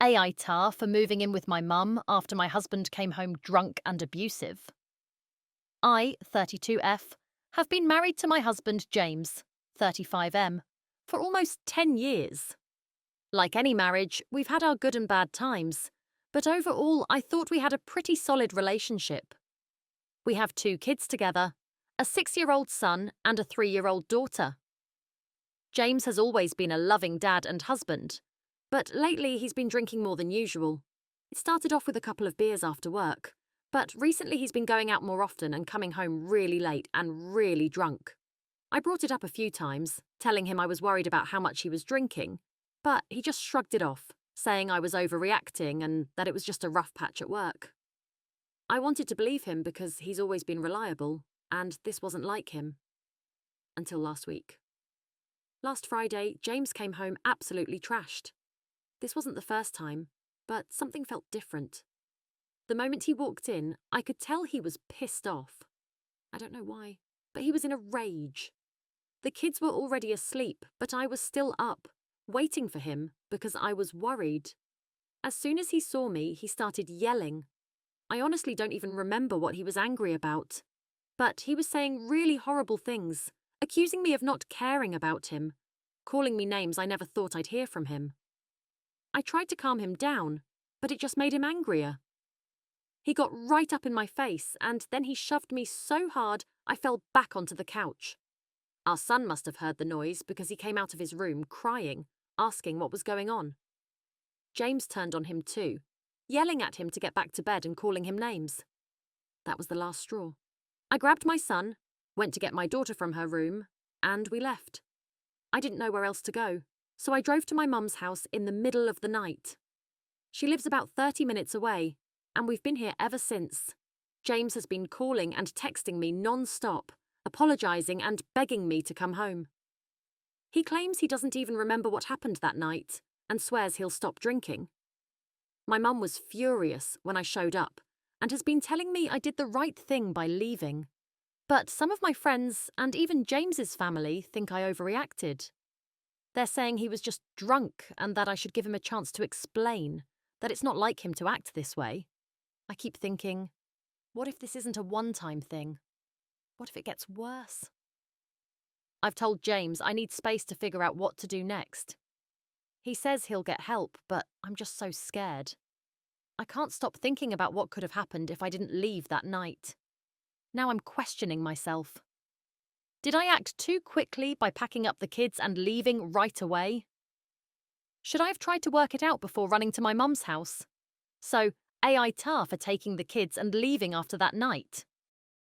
AITAH for moving in with my mum after my husband came home drunk and abusive. I, 32F, have been married to my husband James, 35M, for almost 10 years. Like any marriage, we've had our good and bad times, but overall I thought we had a pretty solid relationship. We have 2 kids together, a 6-year-old son and a 3-year-old daughter. James has always been a loving dad and husband, but lately he's been drinking more than usual. It started off with a couple of beers after work, but recently he's been going out more often and coming home really late and really drunk. I brought it up a few times, telling him I was worried about how much he was drinking, but he just shrugged it off, saying I was overreacting and that it was just a rough patch at work. I wanted to believe him because he's always been reliable, and this wasn't like him. Until last week. Last Friday, James came home absolutely trashed. This wasn't the first time, but something felt different. The moment he walked in, I could tell he was pissed off. I don't know why, but he was in a rage. The kids were already asleep, but I was still up, waiting for him because I was worried. As soon as he saw me, he started yelling. I honestly don't even remember what he was angry about. But he was saying really horrible things, accusing me of not caring about him, calling me names I never thought I'd hear from him. I tried to calm him down, but it just made him angrier. He got right up in my face, and then he shoved me so hard I fell back onto the couch. Our son must have heard the noise because he came out of his room crying, asking what was going on. James turned on him too, yelling at him to get back to bed and calling him names. That was the last straw. I grabbed my son, went to get my daughter from her room, and we left. I didn't know where else to go, so I drove to my mum's house in the middle of the night. She lives about 30 minutes away, and we've been here ever since. James has been calling and texting me non-stop, apologising and begging me to come home. He claims he doesn't even remember what happened that night and swears he'll stop drinking. My mum was furious when I showed up and has been telling me I did the right thing by leaving. But some of my friends and even James's family think I overreacted. They're saying he was just drunk and that I should give him a chance to explain, that it's not like him to act this way. I keep thinking, what if this isn't a one-time thing? What if it gets worse? I've told James I need space to figure out what to do next. He says he'll get help, but I'm just so scared. I can't stop thinking about what could have happened if I didn't leave that night. Now I'm questioning myself. Did I act too quickly by packing up the kids and leaving right away? Should I have tried to work it out before running to my mum's house? So, AITAH for taking the kids and leaving after that night.